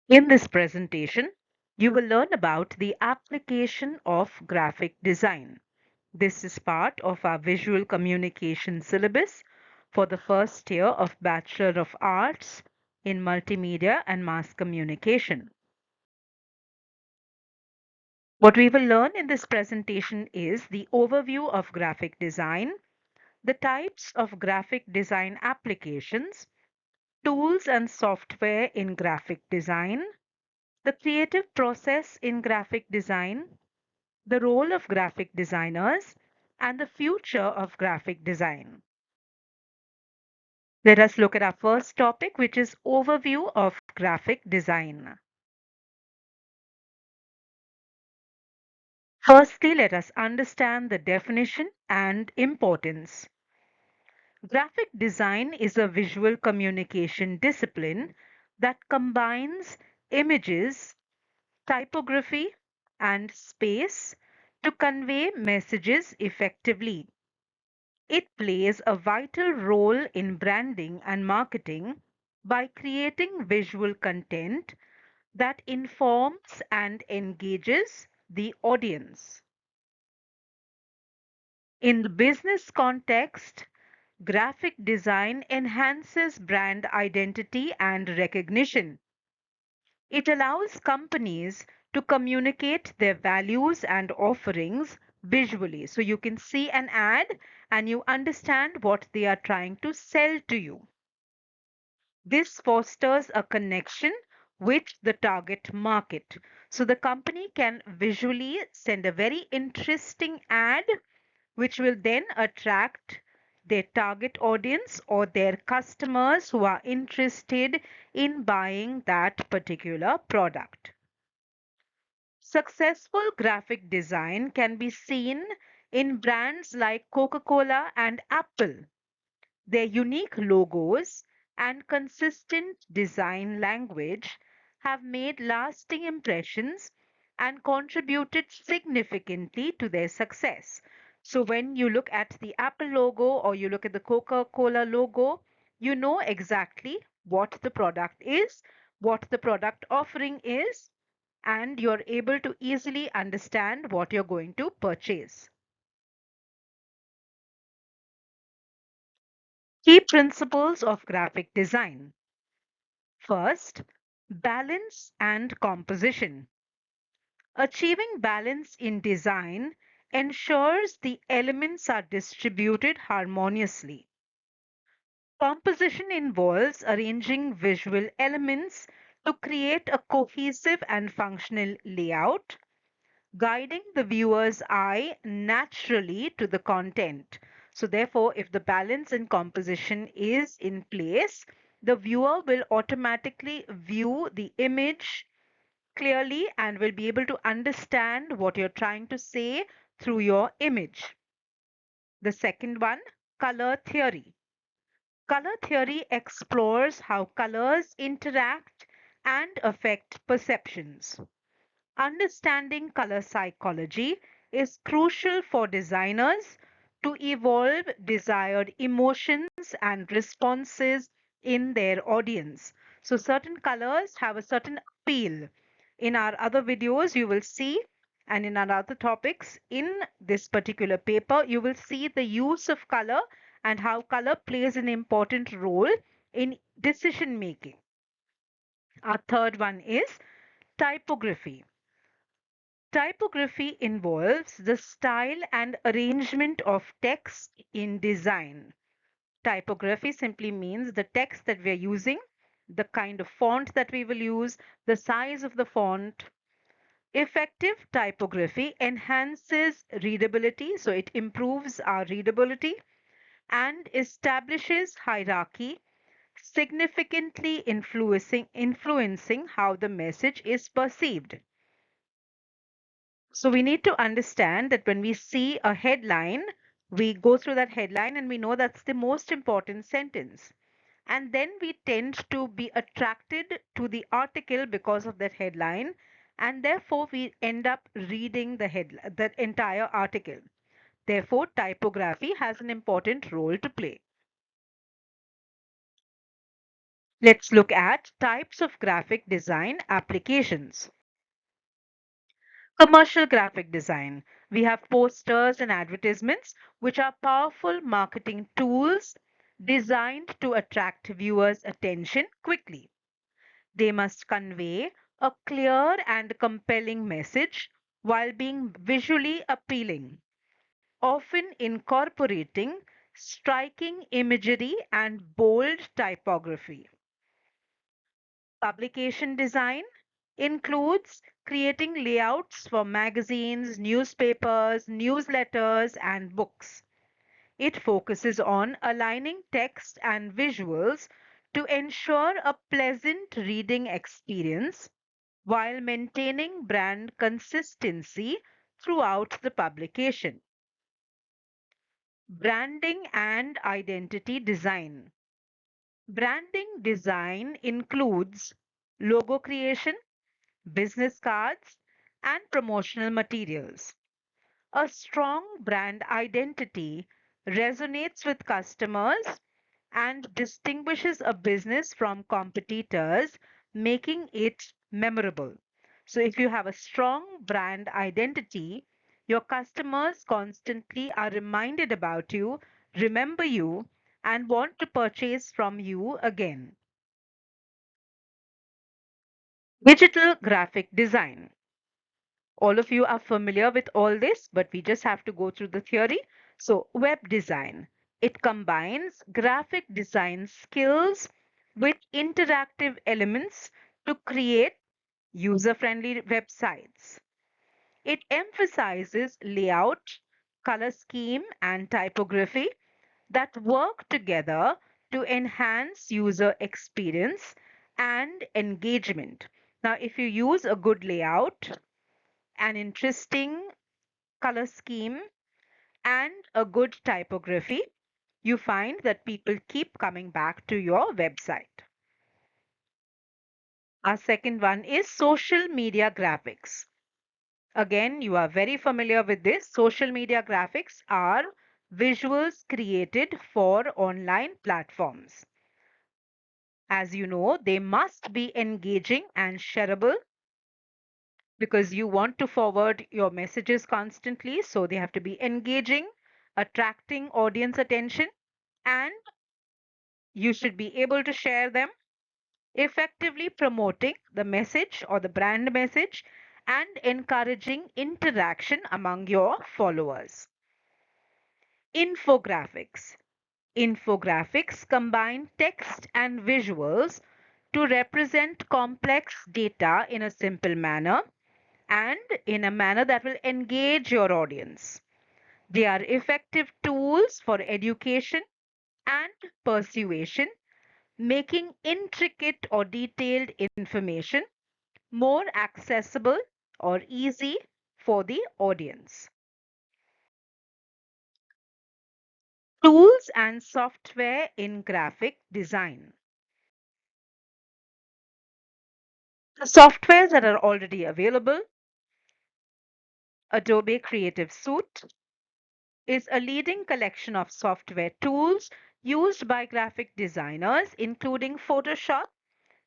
In this presentation, you will learn about the application of graphic design. This is part of our visual communication syllabus for the first year of Bachelor of Arts in Multimedia and Mass Communication. What we will learn in this presentation is the overview of graphic design, the types of graphic design applications, tools and software in graphic design, the creative process in graphic design, the role of graphic designers, and the future of graphic design. Let us look at our first topic, which is overview of graphic design. Firstly, let us understand the definition and importance. Graphic design is a visual communication discipline that combines images, typography, and space to convey messages effectively. It plays a vital role in branding and marketing by creating visual content that informs and engages the audience. In the business context, graphic design enhances brand identity and recognition. It allows companies to communicate their values and offerings visually. So you can see an ad and you understand what they are trying to sell to you. This fosters a connection with the target market. So the company can visually send a very interesting ad which will then attract their target audience or their customers who are interested in buying that particular product. Successful graphic design can be seen in brands like Coca-Cola and Apple. Their unique logos and consistent design language have made lasting impressions and contributed significantly to their success. So, when you look at the Apple logo or you look at the Coca Cola logo, you know exactly what the product is, what the product offering is, and you're able to easily understand what you're going to purchase. Key principles of graphic design. First, balance and composition. Achieving balance in design ensures the elements are distributed harmoniously. Composition involves arranging visual elements to create a cohesive and functional layout, guiding the viewer's eye naturally to the content. So, therefore, if the balance and composition is in place, the viewer will automatically view the image clearly and will be able to understand what you're trying to say through your image. The second one, color theory. Color theory explores how colors interact and affect perceptions. Understanding color psychology is crucial for designers to evolve desired emotions and responses in their audience. So, certain colors have a certain appeal. In our other videos, you will see, and in our other topics in this particular paper, you will see the use of color and how color plays an important role in decision making. Our third one is typography. Typography involves the style and arrangement of text in design. Typography simply means the text that we are using, the kind of font that we will use, the size of the font. Effective typography enhances readability, so it improves our readability and establishes hierarchy, significantly influencing how the message is perceived. So we need to understand that when we see a headline, we go through that headline and we know that's the most important sentence. And then we tend to be attracted to the article because of that headline, and therefore we end up reading the entire article. Therefore, typography has an important role to play. Let's look at types of graphic design applications. Commercial graphic design. We have posters and advertisements, which are powerful marketing tools designed to attract viewers' attention quickly. They must convey a clear and compelling message while being visually appealing, often incorporating striking imagery and bold typography. Publication design includes creating layouts for magazines, newspapers, newsletters, and books. It focuses on aligning text and visuals to ensure a pleasant reading experience while maintaining brand consistency throughout the publication. Branding and identity design. Branding design includes logo creation, business cards, and promotional materials. A strong brand identity resonates with customers and distinguishes a business from competitors, making it memorable. So, if you have a strong brand identity, your customers constantly are reminded about you, remember you, and want to purchase from you again. Digital graphic design. All of you are familiar with all this, but we just have to go through the theory. So, web design. It combines graphic design skills with interactive elements to create user friendly websites. It emphasizes layout, color scheme, and typography that work together to enhance user experience and engagement. Now, if you use a good layout, an interesting color scheme, and a good typography, you find that people keep coming back to your website. Our second one is social media graphics. Again, you are very familiar with this. Social media graphics are visuals created for online platforms. As you know, they must be engaging and shareable because you want to forward your messages constantly. So they have to be engaging, attracting audience attention, and you should be able to share them, effectively promoting the message or the brand message and encouraging interaction among your followers. Infographics. Infographics combine text and visuals to represent complex data in a simple manner and in a manner that will engage your audience. They are effective tools for education and persuasion, making intricate or detailed information more accessible or easy for the audience. Tools and software in graphic design. The softwares that are already available, Adobe Creative Suite is a leading collection of software tools used by graphic designers, including Photoshop,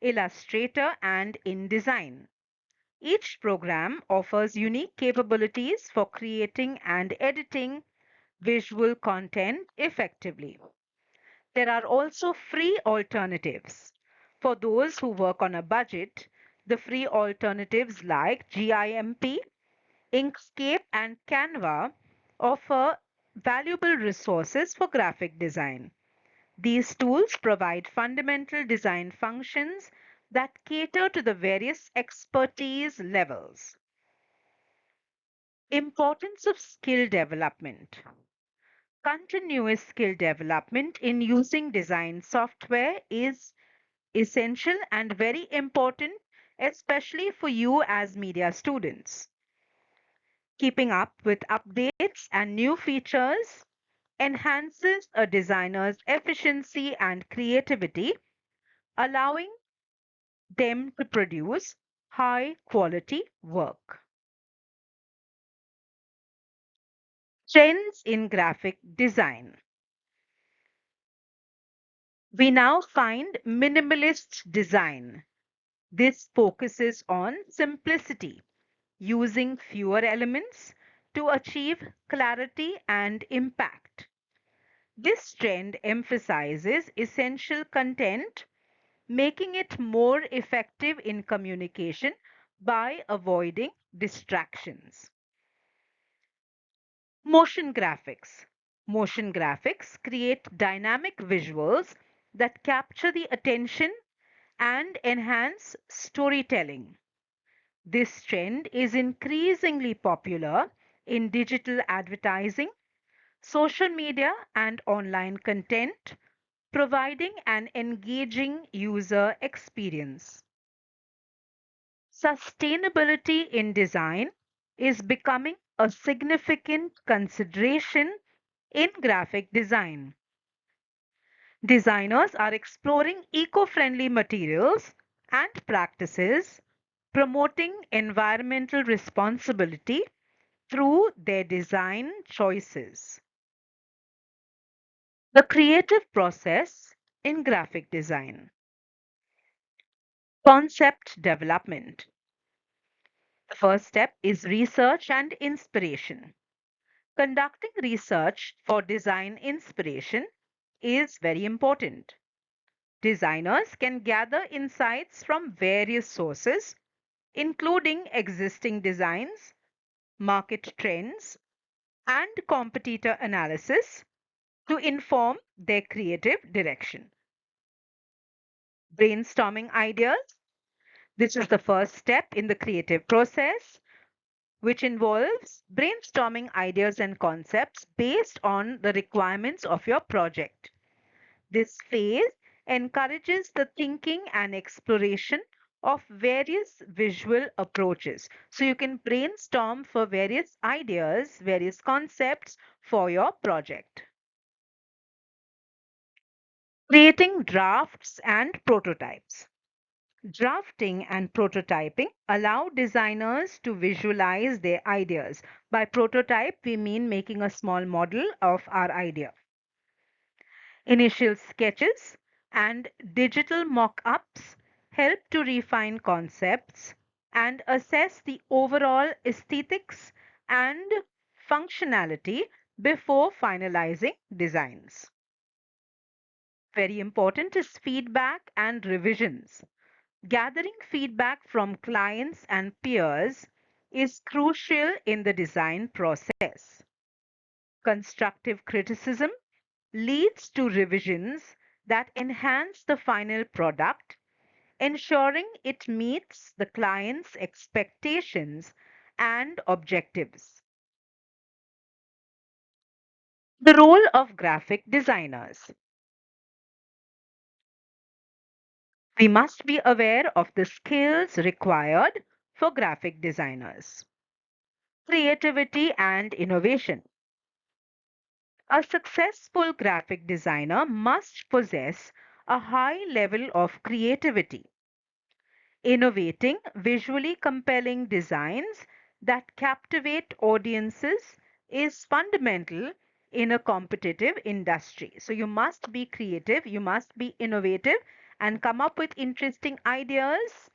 Illustrator, and InDesign. Each program offers unique capabilities for creating and editing visual content effectively. There are also free alternatives. For those who work on a budget, the free alternatives like GIMP, Inkscape, and Canva offer valuable resources for graphic design. These tools provide fundamental design functions that cater to the various expertise levels. Importance of skill development. Continuous skill development in using design software is essential and very important, especially for you as media students. Keeping up with updates and new features enhances a designer's efficiency and creativity, allowing them to produce high quality work. Trends in graphic design. We now find minimalist design. This focuses on simplicity, using fewer elements to achieve clarity and impact. This trend emphasizes essential content, making it more effective in communication by avoiding distractions. Motion graphics. Motion graphics create dynamic visuals that capture the attention and enhance storytelling. This trend is increasingly popular in digital advertising, social media, and online content, providing an engaging user experience. Sustainability in design is becoming a significant consideration in graphic design. Designers are exploring eco friendly materials and practices, promoting environmental responsibility through their design choices. The creative process in graphic design. Concept development. The first step is research and inspiration. Conducting research for design inspiration is very important. Designers can gather insights from various sources, including existing designs, market trends, and competitor analysis to inform their creative direction. Brainstorming ideas. This is the first step in the creative process, which involves brainstorming ideas and concepts based on the requirements of your project. This phase encourages the thinking and exploration of various visual approaches. So you can brainstorm for various ideas, various concepts for your project. Creating drafts and prototypes. Drafting and prototyping allow designers to visualize their ideas. By prototype, we mean making a small model of our idea. Initial sketches and digital mock ups help to refine concepts and assess the overall aesthetics and functionality before finalizing designs. Very important is feedback and revisions. Gathering feedback from clients and peers is crucial in the design process. Constructive criticism leads to revisions that enhance the final product, ensuring it meets the client's expectations and objectives. The role of graphic designers. We must be aware of the skills required for graphic designers. Creativity and innovation. A successful graphic designer must possess a high level of creativity. Innovating visually compelling designs that captivate audiences is fundamental in a competitive industry. So you must be creative, you must be innovative, and come up with interesting ideas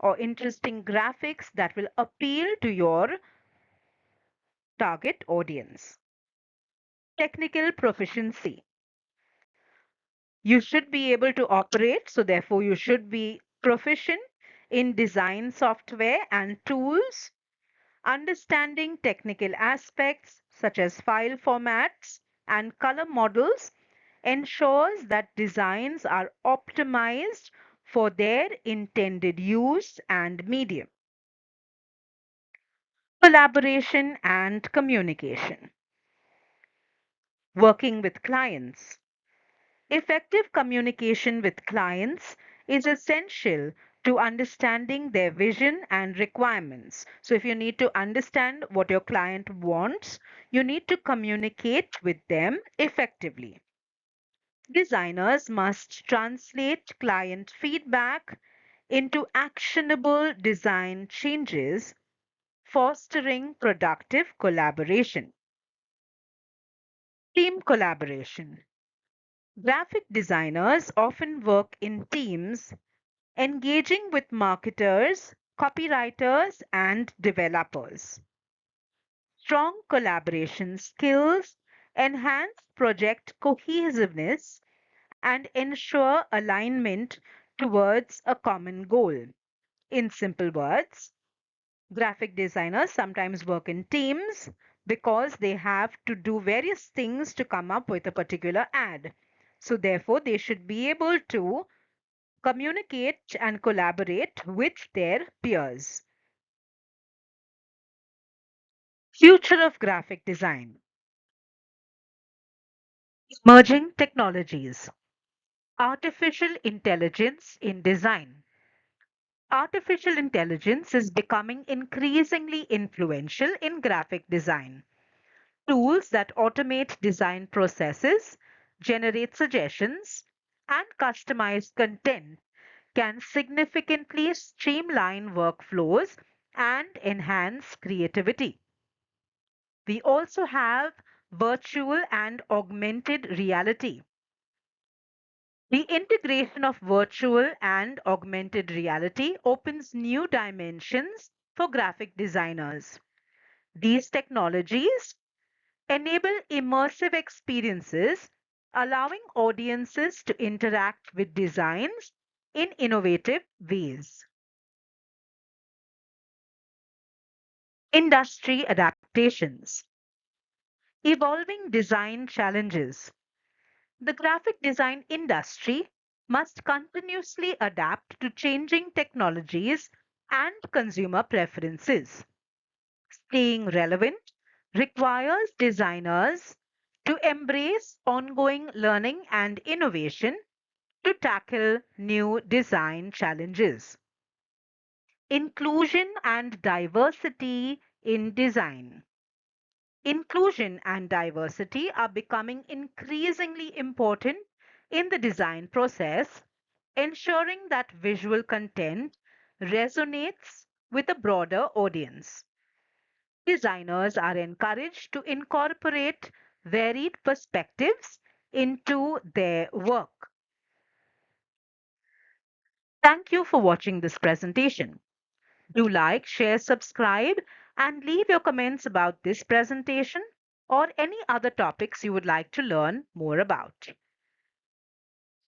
or interesting graphics that will appeal to your target audience. Technical proficiency. You should be able to operate, so therefore, you should be proficient in design software and tools. Understanding technical aspects such as file formats and color models ensures that designs are optimized for their intended use and medium. Collaboration and communication. Working with clients. Effective communication with clients is essential to understanding their vision and requirements. So, if you need to understand what your client wants, you need to communicate with them effectively. Designers must translate client feedback into actionable design changes, fostering productive collaboration. Team collaboration. Graphic designers often work in teams, engaging with marketers, copywriters, and developers. Strong collaboration skills enhance project cohesiveness and ensure alignment towards a common goal. In simple words, graphic designers sometimes work in teams because they have to do various things to come up with a particular ad. So, therefore, they should be able to communicate and collaborate with their peers. Future of graphic design. Emerging technologies. Artificial intelligence in design. Artificial intelligence is becoming increasingly influential in graphic design. Tools that automate design processes, generate suggestions, and customize content can significantly streamline workflows and enhance creativity. We also have virtual and augmented reality. The integration of virtual and augmented reality opens new dimensions for graphic designers. These technologies enable immersive experiences, allowing audiences to interact with designs in innovative ways. Industry adaptations. Evolving design challenges. The graphic design industry must continuously adapt to changing technologies and consumer preferences. Staying relevant requires designers to embrace ongoing learning and innovation to tackle new design challenges. Inclusion and diversity in design. Inclusion and diversity are becoming increasingly important in the design process, ensuring that visual content resonates with a broader audience. Designers are encouraged to incorporate varied perspectives into their work. Thank you for watching this presentation. Do like, share, subscribe, and leave your comments about this presentation or any other topics you would like to learn more about.